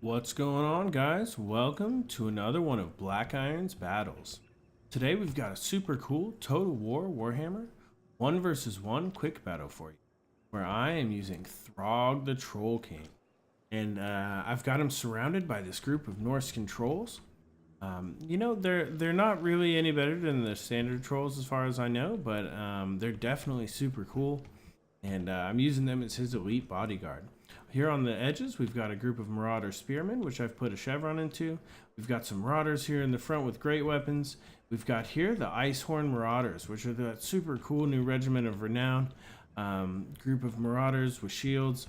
What's going on, guys? Welcome to another one of Black Iron's battles. Today we've got a super cool Total War Warhammer 1 versus 1 quick battle for you, where I am using Throgg the Troll King. And I've got him surrounded by this group of Norscan Trolls. They're not really any better than the standard trolls as far as I know, but they're definitely super cool. And I'm using them as his elite bodyguard. Here on the edges, we've got a group of Marauder Spearmen, which I've put a chevron into. We've got some Marauders here in the front with great weapons. We've got here the Icehorn Marauders, which are that super cool new Regiment of Renown group of Marauders with shields.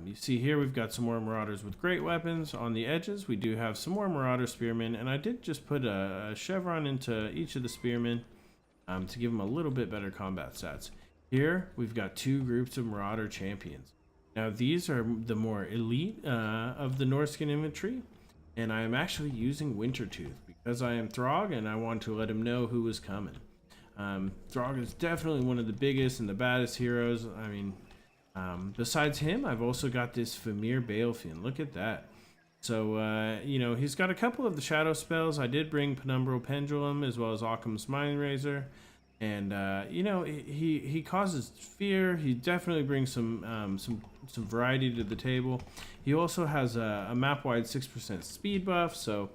You see here we've got some more Marauders with great weapons. On the edges, we do have some more Marauder Spearmen, and I did just put a chevron into each of the Spearmen to give them a little bit better combat stats. Here, we've got two groups of Marauder Champions. Now these are the more elite of the Norscan infantry, and I am actually using Wintertooth because I am Throgg and I want to let him know who is coming. Throgg is definitely one of the biggest and the baddest heroes. I mean, besides him, I've also got this Famir Balefian. Look at that. So, he's got a couple of the shadow spells. I did bring Penumbral Pendulum as well as Occam's Mind Razor. And he causes fear. He definitely brings some variety to the table. He also has a map-wide 6% speed buff, so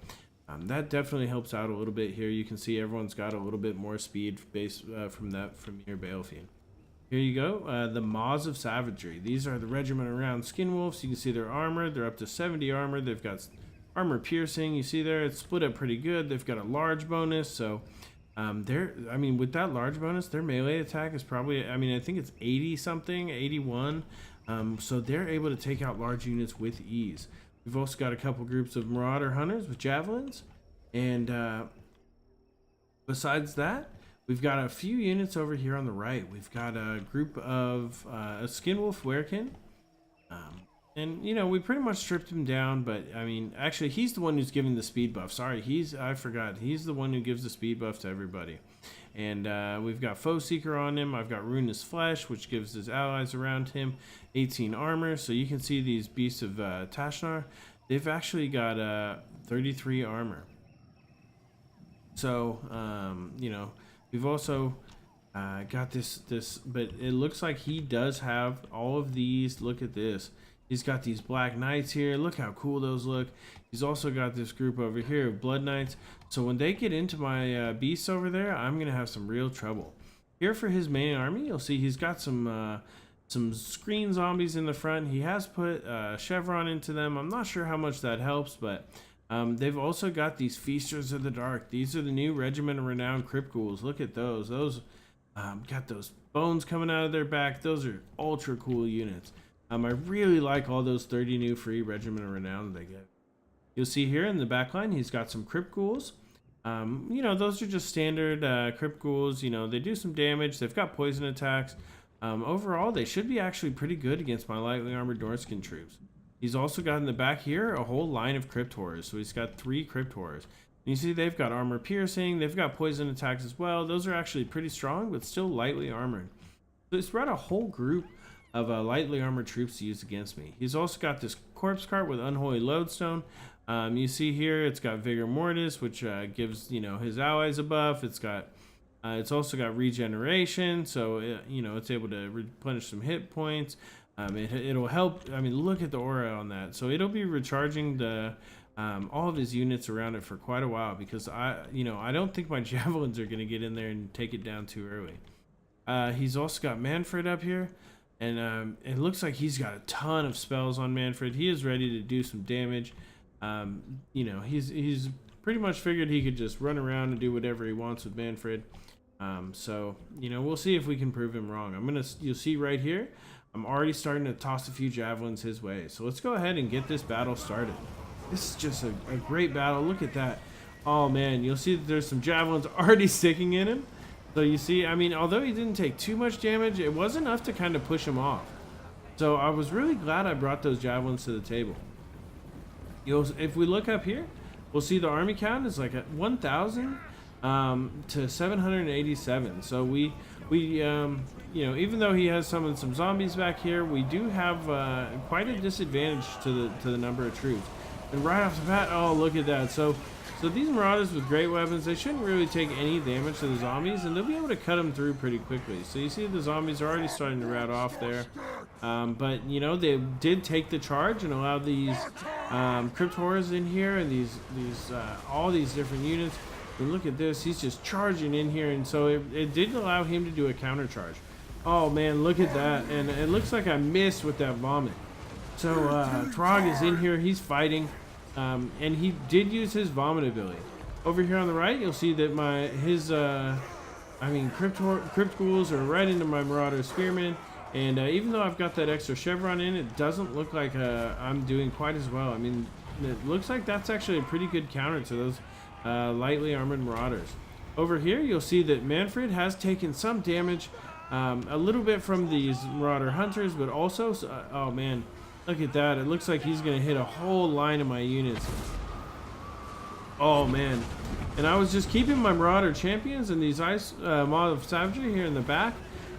that definitely helps out a little bit here. You can see everyone's got a little bit more speed based from your Balefian. Here you go, the Maws of Savagery. These are the regiment around Skin Wolves. You can see their armor. They're up to 70 armor. They've got armor piercing. You see there, it's split up pretty good. They've got a large bonus, so. With that large bonus, their melee attack is probably, I think it's 80 something, 81. So they're able to take out large units with ease. We've also got a couple groups of Marauder Hunters with javelins. And besides that, we've got a few units over here on the right. We've got a group of a Skinwolf Werekin. We pretty much stripped him down, but actually he's the one who's giving the speed buff. Sorry, I forgot. He's the one who gives the speed buff to everybody. And we've got Foe Seeker on him. I've got Ruinous Flesh, which gives his allies around him 18 armor. So you can see these Beasts of Tashnar. They've actually got 33 armor. So, we've also got this, but it looks like he does have all of these. Look at this. He's got these Black Knights here. Look how cool those look. He's also got this group over here of Blood Knights. So when they get into my beasts over there, I'm going to have some real trouble. Here for his main army, you'll see he's got some screen zombies in the front. He has put chevron into them. I'm not sure how much that helps, but they've also got these Feasters of the Dark. These are the new Regiment of Renown Crypt Ghouls. Look at those. Those got those bones coming out of their back. Those are ultra cool units. I really like all those 30 new free Regiment of Renown that they get. You'll see here in the back line, he's got some Crypt Ghouls. Those are just standard Crypt Ghouls. They do some damage. They've got poison attacks. Overall, they should be actually pretty good against my lightly armored Norscan troops. He's also got in the back here a whole line of Crypt Horrors. So he's got 3 Crypt Horrors. And you see they've got armor piercing. They've got poison attacks as well. Those are actually pretty strong, but still lightly armored. So he's brought a whole group of lightly armored troops to use against me. He's also got this corpse cart with unholy lodestone. You see here it's got vigor mortis, which gives his allies a buff. It's also got regeneration, so it's able to replenish some hit points. It'll help. Look at the aura on that. So it'll be recharging the all of his units around it for quite a while, because I don't think my javelins are going to get in there and take it down too early. He's also got Mannfred up here. And it looks like he's got a ton of spells on Mannfred. He is ready to do some damage. He's pretty much figured he could just run around and do whatever he wants with Mannfred. We'll see if we can prove him wrong. You'll see right here, I'm already starting to toss a few javelins his way. So let's go ahead and get this battle started. This is just a great battle. Look at that. Oh man, you'll see that there's some javelins already sticking in him. So you see, although he didn't take too much damage, it was enough to kind of push him off. So I was really glad I brought those javelins to the table. If we look up here, we'll see the army count is like at 1,000 to 787. So we even though he has some zombies back here, we do have quite a disadvantage to the number of troops. And right off the bat, oh, look at that. So these Marauders with great weapons, they shouldn't really take any damage to the zombies, and they'll be able to cut them through pretty quickly. So you see the zombies are already starting to rat off there. But, you know, they did take the charge and allow these Crypt Horrors in here and all these different units. And look at this, he's just charging in here, and so it did allow him to do a counter charge. Oh man, look at that, and it looks like I missed with that vomit. So Throgg is in here, he's fighting, and he did use his vomit ability. Over here on the right, you'll see that Crypt Ghouls are right into my Marauder Spearmen, and even though I've got that extra chevron in, it doesn't look like I'm doing quite as well. I mean, it looks like that's actually a pretty good counter to those lightly armored Marauders. Over here, you'll see that Mannfred has taken some damage, a little bit from these Marauder Hunters, but also, oh man, look at that. It looks like he's going to hit a whole line of my units. Oh man. And I was just keeping my Marauder Champions and these Ice Maw of Savagery here in the back.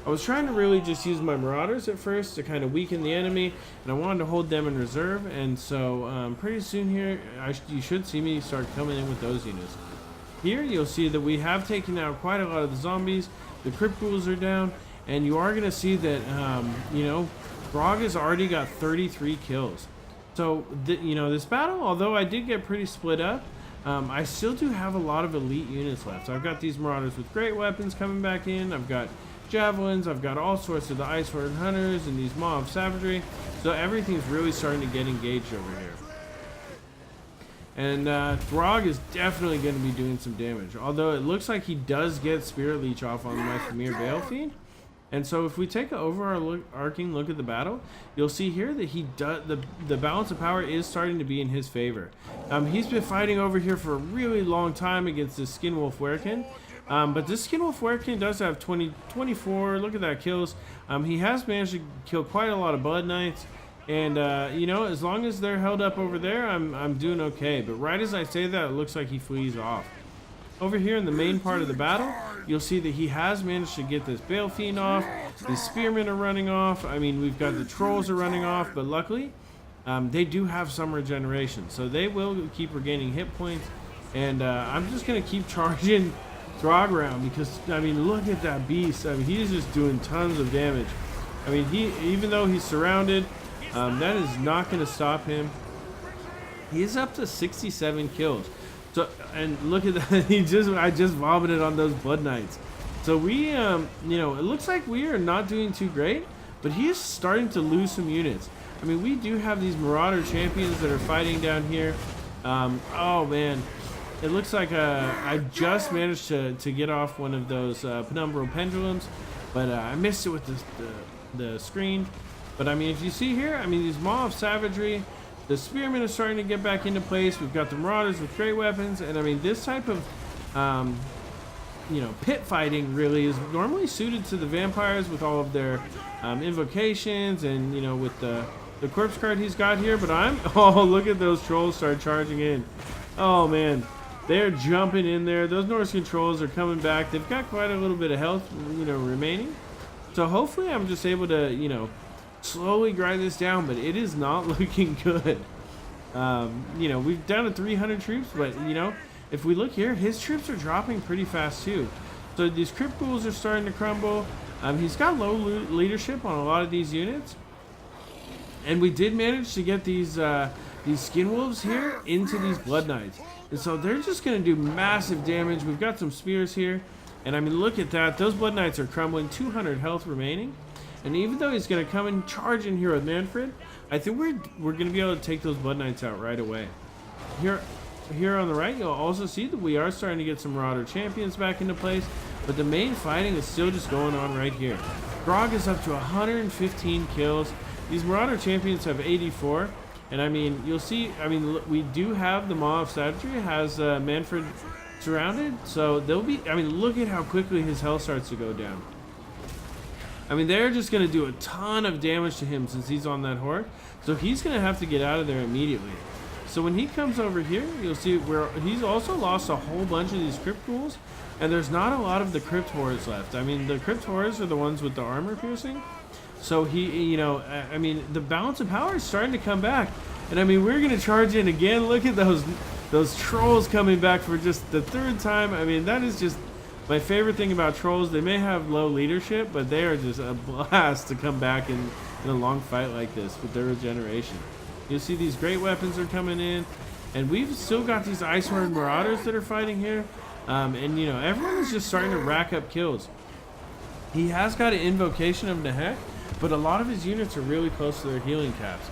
I was trying to really just use my Marauders at first to kind of weaken the enemy, and I wanted to hold them in reserve, and so pretty soon here, you should see me start coming in with those units. Here you'll see that we have taken out quite a lot of the zombies, the Crypt Ghouls are down, and you are going to see that, you know, Throgg has already got 33 kills. So, you know, this battle, although I did get pretty split up, I still do have a lot of elite units left. I've got these Marauders with great weapons coming back in, I've got javelins, I've got all sorts of the Ice Horde Hunters and these Maw of Savagery, so everything's really starting to get engaged over here. And Throgg is definitely going to be doing some damage, although it looks like he does get Spirit Leech off on my Premier Balefiend. And so if we take an overarching look at the battle, you'll see here that the balance of power is starting to be in his favor. He's been fighting over here for a really long time against this Skinwolf Werekin. But this Skinwolf Werekin does have 24, look at that, kills. He has managed to kill quite a lot of Blood Knights. And, you know, as long as they're held up over there, I'm doing okay. But right as I say that, it looks like he flees off. Over here in the main part of the battle, you'll see that he has managed to get this Balefiend off. The Spearmen are running off. I mean, we've got the Trolls are running off. But luckily, they do have some regeneration. So they will keep regaining hit points. And I'm just going to keep charging Throgg around because, I mean, look at that beast. I mean, he's just doing tons of damage. I mean, even though he's surrounded, that is not going to stop him. He is up to 67 kills. So, and look at that. I just vomited on those Blood Knights. So we, you know, it looks like we are not doing too great, but he is starting to lose some units. I mean, we do have these Marauder Champions that are fighting down here. Oh man. It looks like I just managed to get off one of those Penumbral Pendulums, but I missed it with the screen. But I mean, if you see here, I mean, these Maw of Savagery, the Spearmen are starting to get back into place. We've got the Marauders with great weapons, and I mean, this type of, you know, pit fighting really is normally suited to the Vampires with all of their invocations and, you know, with the corpse card he's got here. But oh, look at those Trolls start charging in. Oh man. They're jumping in there. Those Norscan Trolls are coming back. They've got quite a little bit of health, you know, remaining. So hopefully I'm just able to, you know, slowly grind this down, but it is not looking good. You know, we've down to 300 troops, but, you know, if we look here, his troops are dropping pretty fast too. So these Crypt Ghouls are starting to crumble. He's got low leadership on a lot of these units. And we did manage to get these Skinwolves here into these Blood Knights. And so they're just going to do massive damage. We've got some spears here. And I mean, look at that. Those Blood Knights are crumbling. 200 health remaining. And even though he's going to come and charge in here with Mannfred, I think we're going to be able to take those Blood Knights out right away. Here on the right, you'll also see that we are starting to get some Marauder Champions back into place. But the main fighting is still just going on right here. Throgg is up to 115 kills. These Marauder Champions have 84. And I mean, you'll see, I mean, we do have the Maw of Savagery has Mannfred surrounded. So they'll be, I mean, look at how quickly his health starts to go down. I mean, they're just going to do a ton of damage to him since he's on that horde. So he's going to have to get out of there immediately. So when he comes over here, you'll see where he's also lost a whole bunch of these Crypt Ghouls. And there's not a lot of the Crypt Horrors left. I mean, the Crypt Horrors are the ones with the armor piercing. So he, you know, I mean, the balance of power is starting to come back. And I mean, we're gonna charge in again. Look at those trolls coming back for just the third time. I mean, that is just my favorite thing about trolls. They may have low leadership, but they are just a blast to come back in a long fight like this with their regeneration. You'll see these great weapons are coming in, and we've still got these Icehorn Marauders that are fighting here. And you know, everyone is just starting to rack up kills. He has got an Invocation of Nehek, but a lot of his units are really close to their healing caps.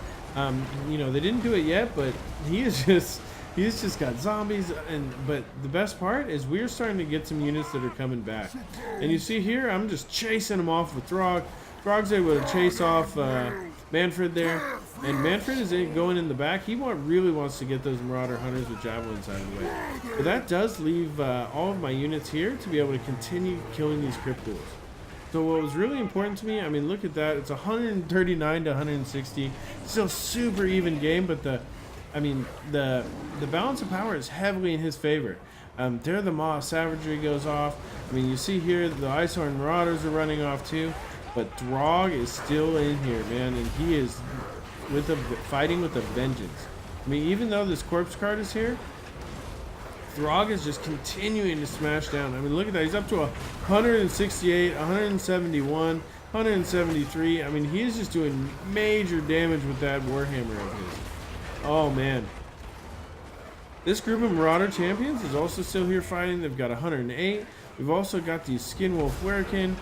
You know, they didn't do it yet, but he's just got zombies. But the best part is we're starting to get some units that are coming back. And you see here, I'm just chasing them off with Throgg. Throgg's able to chase off Mannfred there. And Mannfred is going in the back. He really wants to get those Marauder Hunters with Javelins out of the way. But that does leave all of my units here to be able to continue killing these Crypt ghouls. So what was really important to me, I mean, look at that. It's 139 to 160. Still super even game, but the balance of power is heavily in his favor. There the Maw of Savagery goes off. I mean, you see here the Icehorn Marauders are running off too. But Throgg is still in here, man, and he is fighting with a vengeance. I mean, even though this corpse card is here, Throgg is just continuing to smash down. I mean, look at that. He's up to 168, 171, 173. I mean, he is just doing major damage with that Warhammer of his. Oh, man. This group of Marauder champions is also still here fighting. They've got 108. We've also got the Skinwolf Werekin.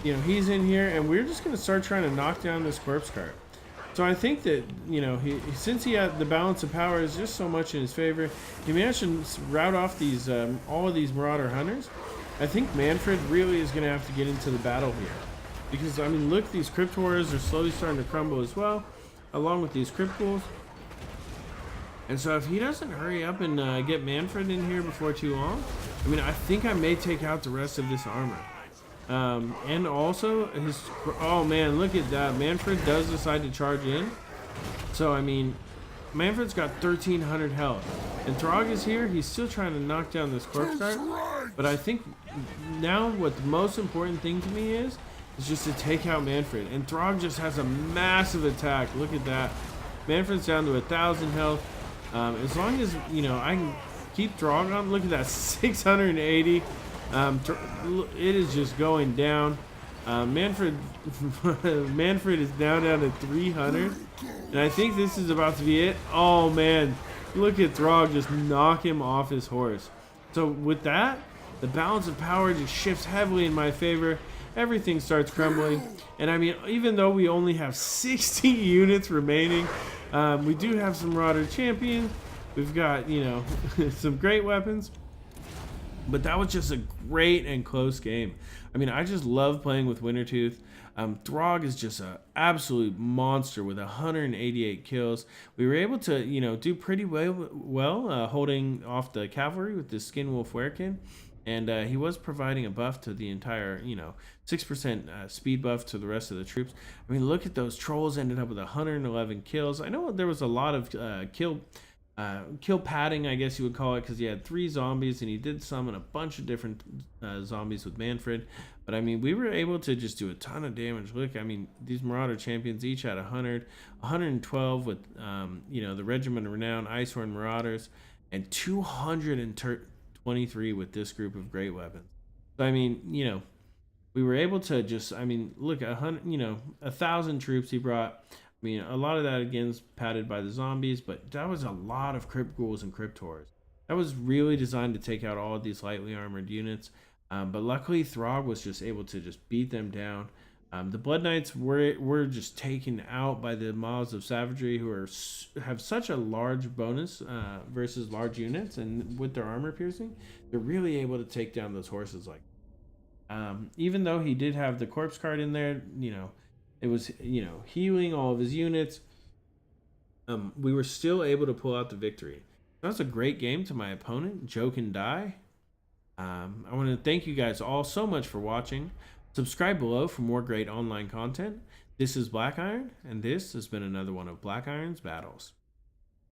You know, he's in here, and we're just going to start trying to knock down this corpse cart. So I think that, you know, since he had the balance of power is just so much in his favor, he managed to rout off these all of these Marauder Hunters. I think Mannfred really is going to have to get into the battle here. Because, I mean, look, these Crypt Horrors are slowly starting to crumble as well, along with these Crypt Ghouls. And so if he doesn't hurry up and get Mannfred in here before too long, I mean, I think I may take out the rest of this armor. And also his, oh man, look at that. Mannfred does decide to charge in. So I mean, Mannfred's got 1300 health, and Throgg is here. He's still trying to knock down this corpse guard. But I think now what the most important thing to me is just to take out Mannfred. And Throgg just has a massive attack. Look at that. Mannfred's down to 1000 health. As long as, you know, I can keep Throgg on. Look at that, 680. It is just going down. Mannfred is now down to 300, and I think this is about to be it. Oh man, look at Throgg just knock him off his horse. So with that, the balance of power just shifts heavily in my favor. Everything starts crumbling, and I mean, even though we only have 60 units remaining, we do have some Marauder champions. We've got, you know, some great weapons. But that was just a great and close game. I mean, I just love playing with Wintertooth. Throgg is just an absolute monster with 188 kills. We were able to, you know, do pretty well holding off the cavalry with the Skinwolf Werekin. And he was providing a buff to the entire, you know, 6% speed buff to the rest of the troops. I mean, look at those trolls ended up with 111 kills. I know there was a lot of kill padding, I guess you would call it, because he had 3 zombies and he did summon a bunch of different zombies with Mannfred. But I mean, we were able to just do a ton of damage. Look, I mean, these Marauder champions each had 100, 112 with you know, the Regiment of Renown Icehorn Marauders, and 223 with this group of great weapons. So I mean, you know, we were able to just, I mean, look, 1,000 troops he brought. I mean, a lot of that, again, is padded by the zombies, but that was a lot of Crypt Ghouls and Crypt Horrors. That was really designed to take out all of these lightly armored units. But luckily, Throgg was just able to just beat them down. The Blood Knights were just taken out by the Maws of Savagery, who have such a large bonus versus large units, and with their armor piercing, they're really able to take down those horses. Like, even though he did have the corpse card in there, you know, it was, you know, healing all of his units. We were still able to pull out the victory. That was a great game to my opponent, Joke and Die. I want to thank you guys all so much for watching. Subscribe below for more great online content. This is Black Iron, and this has been another one of Black Iron's Battles.